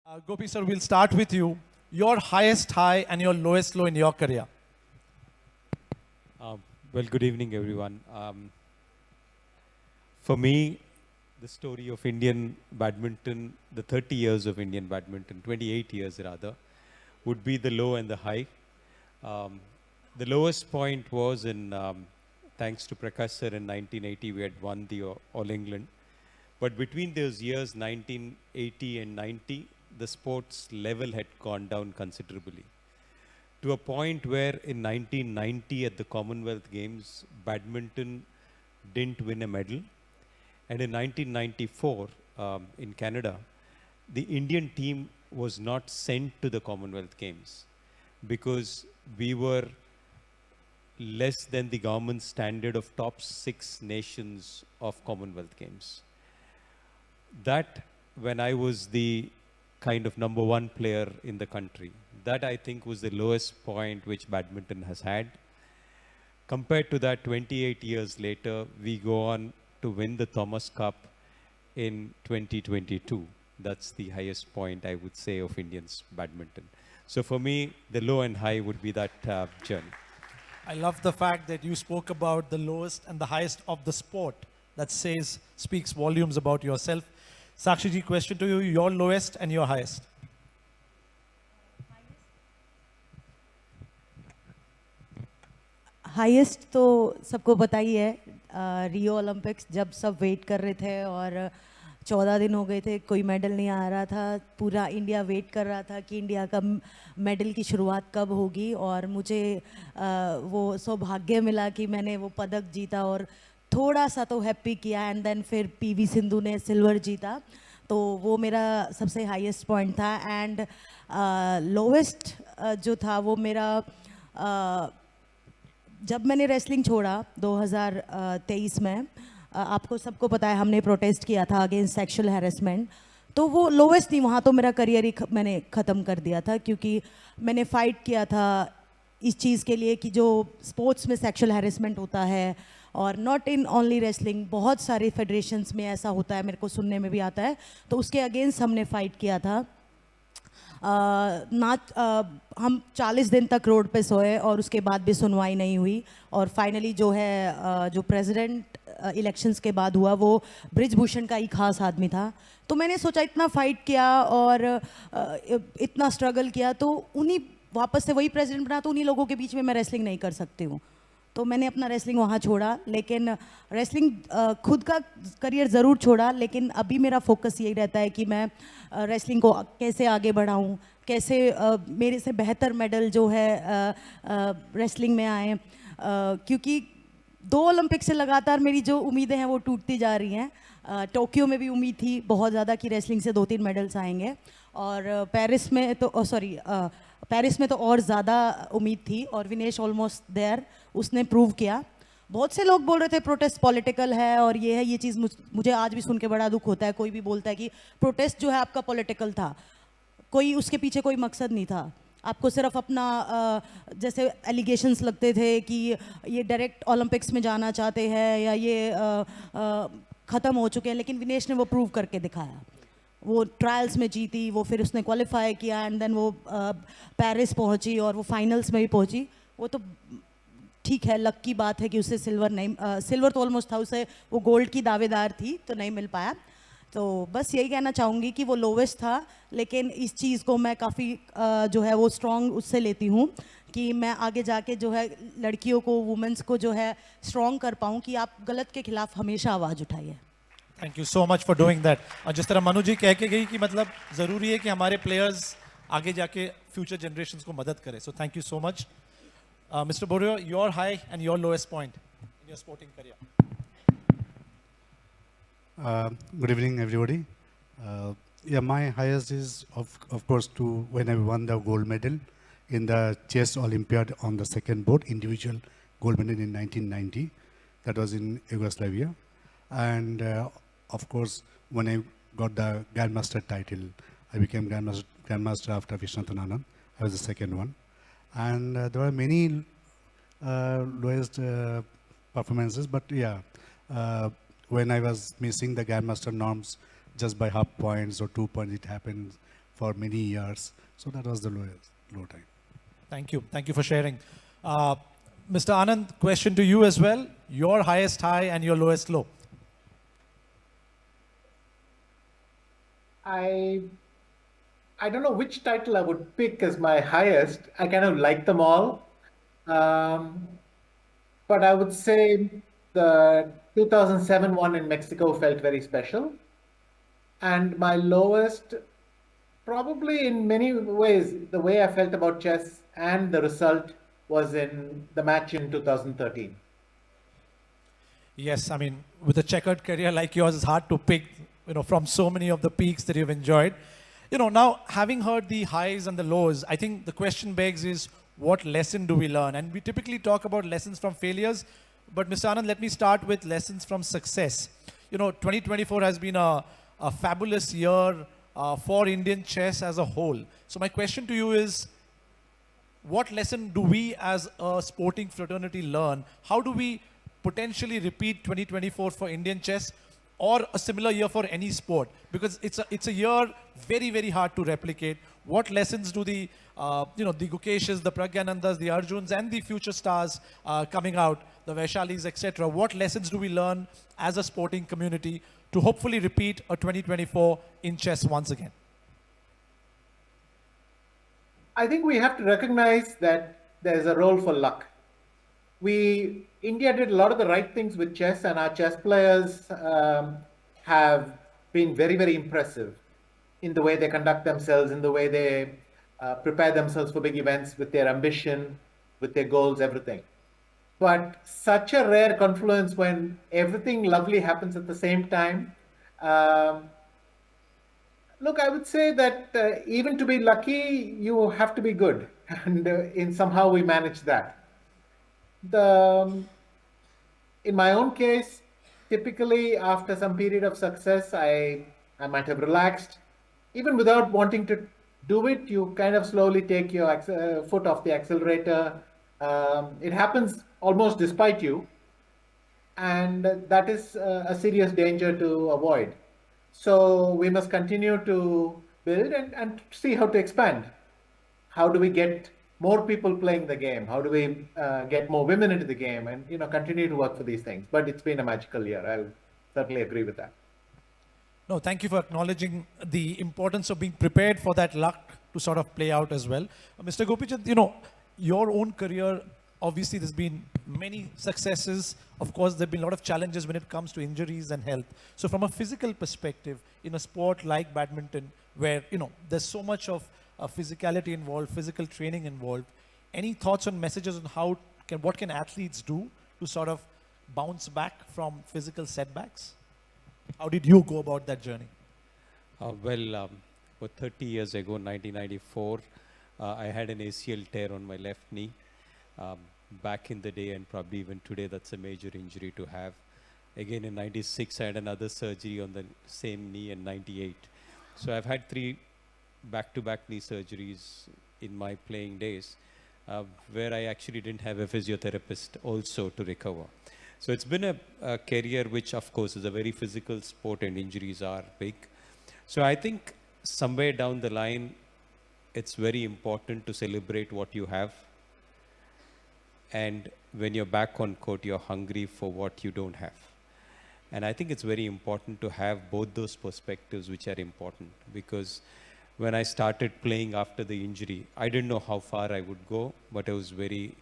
Gopi sir, we'll start with you. Your highest high and your lowest low in your career. Well, good evening, everyone. For me, the story of Indian badminton, the 30 years of Indian badminton, 28 years rather, would be the low and the high. The lowest point was in, thanks to Prakash sir in 1980, we had won the All England. But between those years, 1980 and 90, the sports level had gone down considerably. To a point where in 1990 at the Commonwealth Games, badminton didn't win a medal. And in 1994 in Canada, the Indian team was not sent to the Commonwealth Games because we were less than the government standard of top 6 nations of Commonwealth Games. That, when I was the kind of #1 player in the country, that I think was the lowest point which badminton has had. Compared to that, 28 years later, we go on to win the Thomas Cup in 2022. That's the highest point, I would say, of Indians badminton. So for me, the low and high would be that journey. I love the fact that you spoke about the lowest and the highest of the sport. That speaks volumes about yourself. Sakshi ji, question to you, your lowest and your highest. Highest तो सबको पता ही है, Rio Olympics जब सब wait कर रहे थे और 14 दिन हो गए थे, कोई मेडल नहीं आ रहा था, पूरा इंडिया वेट कर रहा था कि इंडिया का मेडल की शुरुआत कब होगी। और मुझे वो सौभाग्य मिला कि मैंने वो पदक जीता और थोड़ा सा तो हैप्पी किया। एंड देन फिर पीवी सिंधु ने सिल्वर जीता, तो वो मेरा सबसे हाईएस्ट पॉइंट था। एंड लोवेस्ट जो था वो मेरा जब मैंने रेसलिंग छोड़ा 2023 में, आपको सबको पता है हमने प्रोटेस्ट किया था अगेंस्ट सेक्सुअल हैरेसमेंट, तो वो लोवेस्ट नहीं, वहाँ तो मेरा करियर ही मैंने ख़त्म कर दिया था, क्योंकि मैंने फ़ाइट किया था इस चीज़ के लिए कि जो स्पोर्ट्स में सेक्सुअल हैरेसमेंट होता है, और नॉट इन ओनली रेसलिंग, बहुत सारे फेडरेशंस में ऐसा होता है, मेरे को सुनने में भी आता है, तो उसके अगेंस्ट हमने फ़ाइट किया था। हम 40 दिन तक रोड पे सोए और उसके बाद भी सुनवाई नहीं हुई। और फाइनली जो है जो प्रेसिडेंट इलेक्शंस के बाद हुआ वो ब्रिजभूषण का ही खास आदमी था। तो मैंने सोचा इतना फाइट किया और इतना स्ट्रगल किया, तो उन्हीं वापस से वही प्रेसिडेंट बना, तो उन्हीं लोगों के बीच में मैं रेसलिंग नहीं कर सकती हूँ, तो मैंने अपना रेसलिंग वहाँ छोड़ा। लेकिन रेसलिंग खुद का करियर ज़रूर छोड़ा, लेकिन अभी मेरा फोकस यही रहता है कि मैं रेसलिंग को कैसे आगे बढ़ाऊँ, कैसे मेरे से बेहतर मेडल जो है रेसलिंग में आए, क्योंकि 2 ओलंपिक से लगातार मेरी जो उम्मीदें हैं वो टूटती जा रही हैं। टोक्यो में भी उम्मीद थी बहुत ज़्यादा कि रेसलिंग से 2-3 मेडल्स आएंगे, और पेरिस में तो और ज़्यादा उम्मीद थी, और विनेश ऑलमोस्ट देयर, उसने प्रूव किया। बहुत से लोग बोल रहे थे प्रोटेस्ट पॉलिटिकल है और ये है, ये चीज़ मुझे आज भी सुन के बड़ा दुख होता है। कोई भी बोलता है कि प्रोटेस्ट जो है आपका पॉलिटिकल था, कोई उसके पीछे कोई मकसद नहीं था, आपको सिर्फ अपना जैसे एलिगेशंस लगते थे कि ये डायरेक्ट ओलंपिक्स में जाना चाहते हैं या ये ख़त्म हो चुके हैं, लेकिन विनेश ने वो प्रूव करके दिखाया। वो ट्रायल्स में जीती, वो फिर उसने क्वालिफाई किया, एंड देन वो पेरिस पहुंची और वो फाइनल्स में भी पहुंची। वो तो ठीक है, लक की बात है कि उसे सिल्वर नहीं, सिल्वर तो ऑलमोस्ट था, उसे वो गोल्ड की दावेदार थी, तो नहीं मिल पाया। तो बस यही कहना चाहूँगी कि वो लोवेस्ट था, लेकिन इस चीज़ को मैं काफ़ी जो है वो स्ट्रॉन्ग उससे लेती हूँ कि मैं आगे जाके जो है लड़कियों को, वुमेंस को जो है स्ट्रॉन्ग कर पाऊँ कि आप गलत के खिलाफ हमेशा आवाज़ उठाइए। Thank you so much for doing that. और जिस तरह मनु जी कह के गई कि मतलब ज़रूरी है कि हमारे प्लेयर्स आगे जाके फ्यूचर जनरेशंस को मदद करें, so thank you so much. Mister Borooah, your high and your lowest point in your sporting career. Good evening, everybody. Yeah, my highest is of course to when I won the gold medal in the chess Olympiad on the second board, individual gold medal in 1990. That was in Yugoslavia, and of course when I got the Grandmaster title, I became Grandmaster after Viswanathan Anand. I was the second one, and there were many lowest performances, but yeah. When I was missing the Grandmaster norms just by half points or 2 points, it happened for many years. So that was the low time. Thank you. Thank you for sharing. Mr. Anand, question to you as well. Your highest high and your lowest low. I don't know which title I would pick as my highest. I kind of like them all. But I would say the 2007 one in Mexico felt very special. And my lowest, probably in many ways, the way I felt about chess and the result was in the match in 2013. Yes, I mean, with a checkered career like yours, it's hard to pick, from so many of the peaks that you've enjoyed. Now having heard the highs and the lows, I think the question begs is, what lesson do we learn? And we typically talk about lessons from failures, but Mr. Anand, let me start with lessons from success. 2024 has been a fabulous year for Indian chess as a whole. So my question to you is, what lesson do we as a sporting fraternity learn? How do we potentially repeat 2024 for Indian chess or a similar year for any sport? Because it's a year very, very hard to replicate. What lessons do the Gukeshes, the Pragyanandas, the Arjuns, and the future stars coming out, the Vaishalis, etc., what lessons do we learn as a sporting community to hopefully repeat a 2024 in chess once again? I think we have to recognize that there's a role for luck. India did a lot of the right things with chess, and our chess players have been very, very impressive in the way they conduct themselves, in the way they prepare themselves for big events, with their ambition, with their goals, everything. But such a rare confluence when everything lovely happens at the same time. Look, I would say that even to be lucky, you have to be good. And in somehow we manage that. In my own case, typically after some period of success, I might have relaxed. Even without wanting to do it, you kind of slowly take your foot off the accelerator. It happens almost despite you. And that is a serious danger to avoid. So we must continue to build and see how to expand. How do we get more people playing the game? How do we get more women into the game? And continue to work for these things. But it's been a magical year. I'll certainly agree with that. No, thank you for acknowledging the importance of being prepared for that luck to sort of play out as well. Mr. Gopichand, your own career, obviously there's been many successes. Of course, there have been a lot of challenges when it comes to injuries and health. So from a physical perspective, in a sport like badminton, where, there's so much of physicality involved, physical training involved, any thoughts on messages on what can athletes do to sort of bounce back from physical setbacks? How did you go about that journey? Well, 30 years ago, 1994, I had an ACL tear on my left knee. Back in the day, and probably even today, that's a major injury to have. Again, in 96, I had another surgery on the same knee in 98. So I've had 3 back-to-back knee surgeries in my playing days, where I actually didn't have a physiotherapist also to recover. So it's been a career which, of course, is a very physical sport and injuries are big. So I think somewhere down the line, it's very important to celebrate what you have. And when you're back on court, you're hungry for what you don't have. And I think it's very important to have both those perspectives, which are important. Because when I started playing after the injury, I didn't know how far I would go, but I was very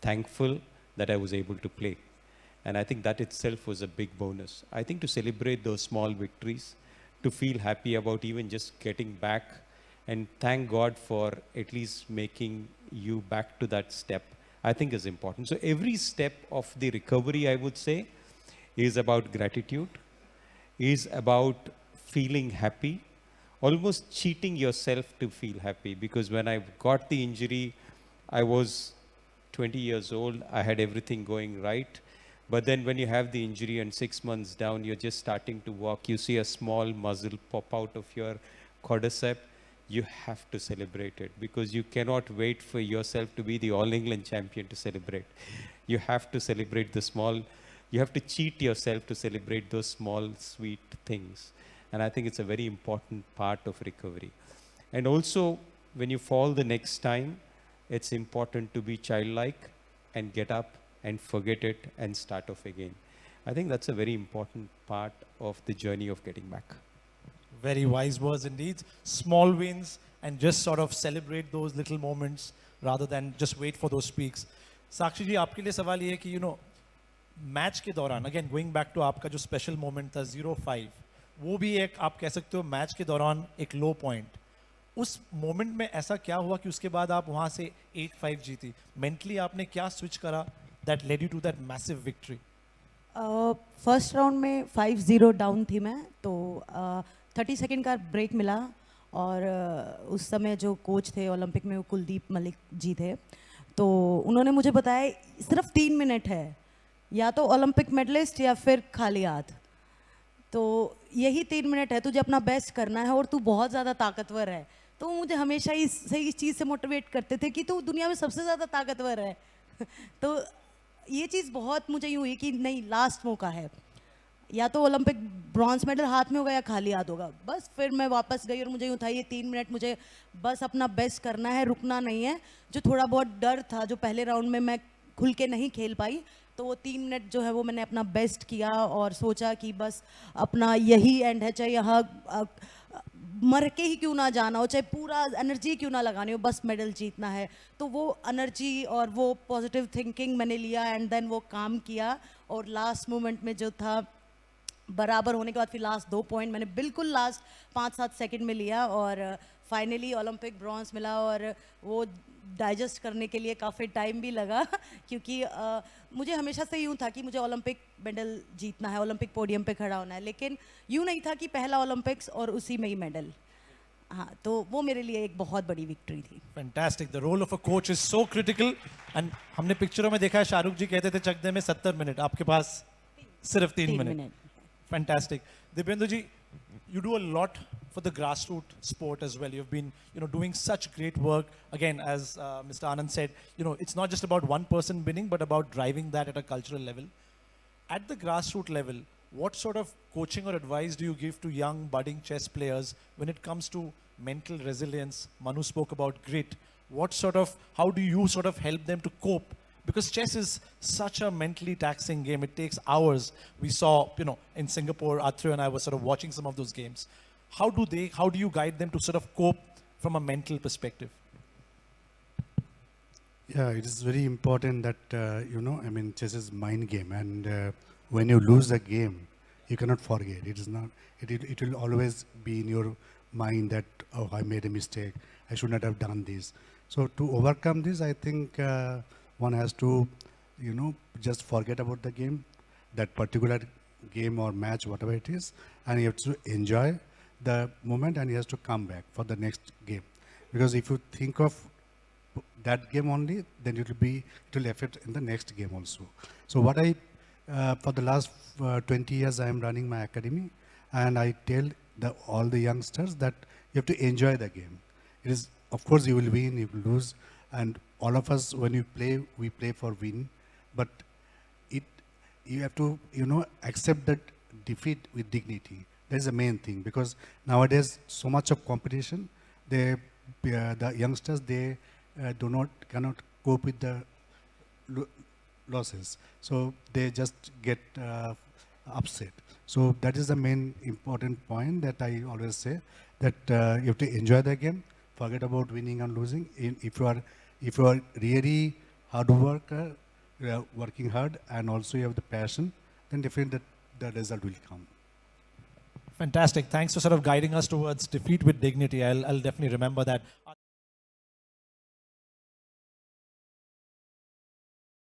thankful that I was able to play. And I think that itself was a big bonus. I think to celebrate those small victories, to feel happy about even just getting back, and thank God for at least making you back to that step, I think is important. So every step of the recovery, I would say, is about gratitude, is about feeling happy, almost cheating yourself to feel happy. Because when I got the injury, I was 20 years old, I had everything going right. But then when you have the injury and 6 months down, you're just starting to walk, you see a small muscle pop out of your quadricep, you have to celebrate it, because you cannot wait for yourself to be the All England champion to celebrate. You have to celebrate the small, you have to cheat yourself to celebrate those small, sweet things. And I think it's a very important part of recovery. And also, when you fall the next time, it's important to be childlike and get up and forget it and start off again. I think that's a very important part of the journey of getting back. Very wise words indeed. Small wins and just sort of celebrate those little moments rather than just wait for those peaks. साक्षी जी, आपके लिए सवाल ये है कि match के दौरान, again going back to आपका जो स्पेशल मोमेंट था 0-5, वो भी एक आप कह सकते हो मैच के दौरान एक लो पॉइंट. उस मोमेंट में ऐसा क्या हुआ कि उसके बाद आप वहाँ से 8-5 जीती? मेंटली आपने क्या स्विच करा that led you to that massive victory? First round में 5-0 डाउन थी मैं, तो 30 सेकेंड का ब्रेक मिला और उस समय जो कोच थे ओलंपिक में वो कुलदीप मलिक जी थे, तो उन्होंने मुझे बताया सिर्फ 3 मिनट है, या तो ओलंपिक मेडलिस्ट या फिर खाली हाथ, तो यही 3 मिनट है, तुझे अपना बेस्ट करना है और तू बहुत ज़्यादा ताकतवर है. तो मुझे हमेशा इस चीज़ से मोटिवेट करते थे कि तू दुनिया में सबसे ज़्यादा ताकतवर है. तो ये चीज़ बहुत मुझे यूँ हुई कि नहीं, लास्ट मौका है, या तो ओलंपिक ब्रॉन्ज मेडल हाथ में होगा या खाली हाथ होगा. बस फिर मैं वापस गई और मुझे यूँ था ये 3 मिनट मुझे बस अपना बेस्ट करना है, रुकना नहीं है. जो थोड़ा बहुत डर था, जो पहले राउंड में मैं खुल के नहीं खेल पाई, तो वो 3 मिनट जो है वो मैंने अपना बेस्ट किया और सोचा कि बस अपना यही एंड है, चाहे यहाँ मर के ही क्यों ना जाना हो, चाहे पूरा एनर्जी क्यों ना लगानी हो, बस मेडल जीतना है. तो वो एनर्जी और वो पॉजिटिव थिंकिंग मैंने लिया एंड देन वो काम किया. और लास्ट मोमेंट में जो था, बराबर होने के बाद फिर लास्ट 2 पॉइंट मैंने बिल्कुल लास्ट 5-7 सेकंड में लिया और फाइनली ओलंपिक ब्रॉन्ज मिला. और वो डाइजेस्ट करने के लिए काफ़ी टाइम भी लगा क्योंकि मुझे हमेशा से यूँ था कि मुझे ओलंपिक मेडल जीतना है, ओलंपिक पोडियम पे खड़ा होना है, लेकिन यूँ नहीं था कि पहला ओलंपिक्स और उसी में ही मेडल. हाँ, तो वो मेरे लिए एक बहुत बड़ी विक्ट्री थी. Fantastic. The role of a coach is so critical. And हमने पिक्चरों में देखा है, शाहरुख जी कहते थे चकदे में 70 मिनट, आपके पास सिर्फ 3 minute. Fantastic. Dibyendu ji, you do a lot for the grassroots sport as well. You've been, doing such great work. Again, as Mr. Anand said, it's not just about one person winning, but about driving that at a cultural level. At the grassroots level, what sort of coaching or advice do you give to young budding chess players when it comes to mental resilience? Manu spoke about grit. How do you sort of help them to cope? Because chess is such a mentally taxing game. It takes hours. We saw, in Singapore, Atreyu and I were sort of watching some of those games. How do you guide them to sort of cope from a mental perspective? Yeah, it is very important that, chess is mind game. And when you lose a game, you cannot forget. It will always be in your mind that, oh, I made a mistake. I should not have done this. So to overcome this, I think, one has to, just forget about the game, that particular game or match, whatever it is, and you have to enjoy the moment and he has to come back for the next game. Because if you think of that game only, then it will affect in the next game also. So what for the last 20 years, I am running my academy and I tell all the youngsters that you have to enjoy the game. It is, of course, you will win, you will lose, and all of us, when we play for win, but you have to, accept that defeat with dignity. That is the main thing, because nowadays so much of competition, the youngsters, they cannot cope with the losses, so they just get upset. So that is the main important point that I always say, that you have to enjoy the game, forget about winning and losing. If you are really hard worker, working hard, and also you have the passion, then definitely the result will come. Fantastic. Thanks for sort of guiding us towards defeat with dignity. I'll definitely remember that.